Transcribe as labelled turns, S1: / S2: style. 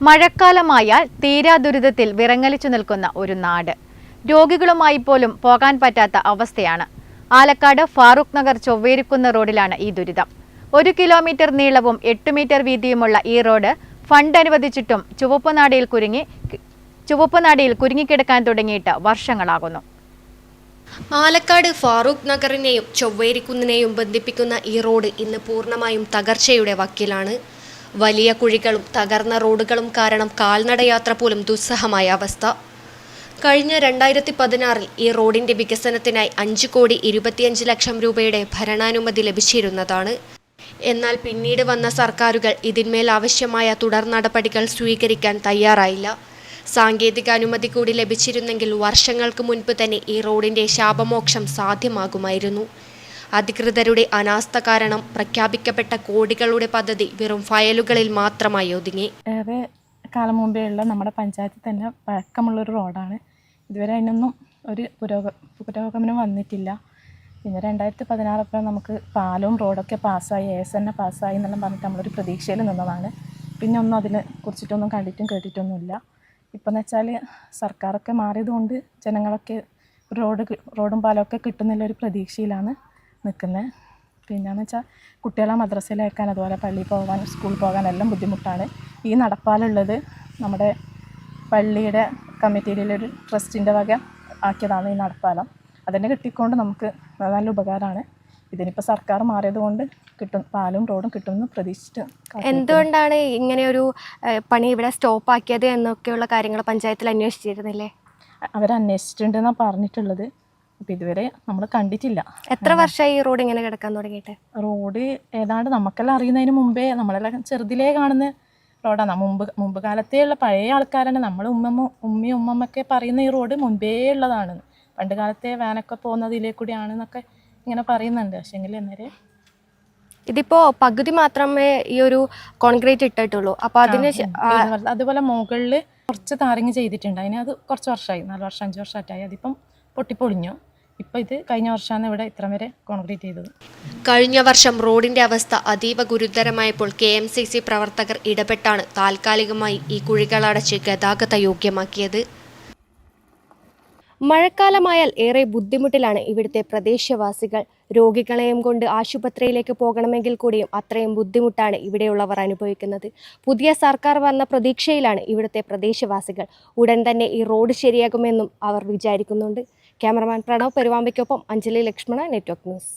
S1: മഴക്കാലമായാൽ തീരാ ദുരിതത്തിൽ വിറങ്ങലിച്ചു നിൽക്കുന്ന ഒരു നാട്. രോഗികളുമായി പോലും പോകാൻ പറ്റാത്ത അവസ്ഥയാണ്. ആലക്കാട് ഫാറൂഖ് നഗർ ചൊവ്വേരിക്കുന്ന് റോഡിലാണ് ഈ ദുരിതം. 1 കിലോമീറ്റർ നീളവും 8 മീറ്റർ വീതിയുമുള്ള ഈ റോഡ് ഫണ്ട് അനുവദിച്ചിട്ടും ചുവപ്പുനാടിയിൽ കുരുങ്ങിക്കിടക്കാൻ തുടങ്ങിയിട്ട് വർഷങ്ങളാകുന്നു.
S2: ആലക്കാട് ഫാറൂഖ് നഗറിനെയും ചൊവ്വേരിക്കുന്നിനെയും ബന്ധിപ്പിക്കുന്ന ഈ റോഡ് ഇന്ന് പൂർണ്ണമായും തകർച്ചയുടെ വക്കിലാണ്. വലിയ കുഴികളും തകർന്ന റോഡുകളും കാരണം കാൽനടയാത്ര പോലും ദുസ്സഹമായ അവസ്ഥ. കഴിഞ്ഞ 2016 ഈ റോഡിന്റെ വികസനത്തിനായി 5,25,00,000 രൂപയുടെ ഭരണാനുമതി ലഭിച്ചിരുന്നതാണ്. എന്നാൽ പിന്നീട് വന്ന സർക്കാരുകൾ ഇതിന്മേൽ ആവശ്യമായ തുടർ നടപടികൾ സ്വീകരിക്കാൻ തയ്യാറായില്ല. സാങ്കേതിക അനുമതി കൂടി ലഭിച്ചിരുന്നെങ്കിൽ വർഷങ്ങൾക്ക് മുൻപ് തന്നെ ഈ റോഡിന്റെ ശാപമോക്ഷം സാധ്യമാകുമായിരുന്നു. അധികൃതരുടെ അനാസ്ഥ കാരണം പ്രഖ്യാപിക്കപ്പെട്ട കോടികളുടെ പദ്ധതി വെറും ഫയലുകളിൽ മാത്രമായി ഒതുങ്ങി.
S3: ഏറെ കാലം മുമ്പേ ഉള്ള നമ്മുടെ പഞ്ചായത്തിൽ തന്നെ പഴക്കമുള്ളൊരു റോഡാണ്. ഇതുവരെ അതിനൊന്നും ഒരു പുരോഗമനം വന്നിട്ടില്ല. പിന്നെ 2016 നമുക്ക് പാലവും റോഡൊക്കെ പാസ്സായി, ASN പാസ്സായി എന്നെല്ലാം പറഞ്ഞിട്ട് നമ്മളൊരു പ്രതീക്ഷയിൽ നിന്നതാണ്. പിന്നെ ഒന്നും അതിനെ കുറിച്ചിട്ടൊന്നും കണ്ടിട്ടും കേട്ടിട്ടൊന്നുമില്ല. ഇപ്പം എന്ന് വെച്ചാൽ സർക്കാരൊക്കെ മാറിയതുകൊണ്ട് ജനങ്ങളൊക്കെ റോഡും പാലമൊക്കെ കിട്ടുന്നുള്ളൊരു പ്രതീക്ഷയിലാണ് നിൽക്കുന്നത്. പിന്നെയെന്ന് വെച്ചാൽ കുട്ടികളെ മദ്രസയിലേക്കാൻ, അതുപോലെ പള്ളിയിൽ പോകാൻ, സ്കൂളിൽ പോകാൻ എല്ലാം ബുദ്ധിമുട്ടാണ്. ഈ നടപ്പാലുള്ളത് നമ്മുടെ പള്ളിയുടെ കമ്മിറ്റിയിലൊരു ട്രസ്റ്റിൻ്റെ വക ആക്കിയതാണ് ഈ നടപ്പാലം. അതിനെ കിട്ടിക്കൊണ്ട് നമുക്ക് നല്ല ഉപകാരമാണ്. ഇതിനിപ്പോൾ സർക്കാർ മാറിയത് കൊണ്ട് പാലും റോഡും കിട്ടുമെന്ന് പ്രതീക്ഷിച്ചിട്ട്.
S2: എന്തുകൊണ്ടാണ് ഇങ്ങനെയൊരു പണി ഇവിടെ സ്റ്റോപ്പ് ആക്കിയത് എന്നൊക്കെയുള്ള കാര്യങ്ങൾ പഞ്ചായത്തിൽ അന്വേഷിച്ചിരുന്നില്ലേ?
S3: അവരന്വേഷിച്ചിട്ടുണ്ടെന്നാണ് പറഞ്ഞിട്ടുള്ളത്. അപ്പം ഇതുവരെ നമ്മൾ കണ്ടിട്ടില്ല.
S2: എത്ര വർഷമായി ഈ റോഡ് ഇങ്ങനെ കിടക്കാൻ തുടങ്ങിയിട്ട്?
S3: റോഡ് ഏതാണ്ട് നമുക്കെല്ലാം അറിയുന്നതിന് മുമ്പേ, നമ്മളെല്ലാം ചെറുതിലേ കാണുന്ന റോഡാണ്. മുമ്പ് കാലത്തേ ഉള്ള പഴയ ആൾക്കാരാണ്. നമ്മൾ ഉമ്മയും ഉമ്മമ്മൊക്കെ പറയുന്ന ഈ റോഡ് മുൻപേ ഉള്ളതാണ്. പണ്ട് കാലത്തെ വാനൊക്കെ പോകുന്നത് ഇതിലേ കൂടിയാണെന്നൊക്കെ ഇങ്ങനെ പറയുന്നുണ്ട്. പക്ഷേങ്കിൽ അന്നേരം
S2: ഇതിപ്പോൾ പകുതി മാത്രമേ ഈ ഒരു കോൺക്രീറ്റ് ഇട്ടിട്ടുള്ളൂ. അപ്പോൾ അതിന്
S3: അതുപോലെ മുകളിൽ കുറച്ച് താരങ്ങ് ചെയ്തിട്ടുണ്ട്. അത് കുറച്ച് വർഷമായി, 4 വർഷം 5 വർഷമായിട്ടായി. അതിപ്പം പൊട്ടിപ്പൊളിഞ്ഞു. ഇപ്പോൾ ഇത് കഴിഞ്ഞ വർഷമാണ് ഇവിടെ ഇത്ര വരെ കോൺക്രീറ്റ് ചെയ്തത്.
S2: കഴിഞ്ഞ വർഷം റോഡിന്റെ അവസ്ഥ അതീവ ഗുരുതരമായപ്പോൾ KMCC പ്രവർത്തകർ ഇടപെട്ടാണ് താൽക്കാലികമായി ഈ കുഴികളടച്ച് ഗതാഗത യോഗ്യമാക്കിയത്. മഴക്കാലമായാൽ ഏറെ ബുദ്ധിമുട്ടിലാണ് ഇവിടുത്തെ പ്രദേശവാസികൾ. രോഗികളെയും കൊണ്ട് ആശുപത്രിയിലേക്ക് പോകണമെങ്കിൽ കൂടിയും അത്രയും ബുദ്ധിമുട്ടാണ് ഇവിടെയുള്ളവർ അനുഭവിക്കുന്നത്. പുതിയ സർക്കാർ വന്ന പ്രതീക്ഷയിലാണ് ഇവിടുത്തെ പ്രദേശവാസികൾ. ഉടൻ തന്നെ ഈ റോഡ് ശരിയാകുമെന്നും അവർ വിചാരിക്കുന്നുണ്ട്. ക്യാമറമാൻ പ്രണവ് പെരുവാമ്പയ്ക്കൊപ്പം അഞ്ജലി ലക്ഷ്മണ, നെറ്റ്വർക്ക് ന്യൂസ്.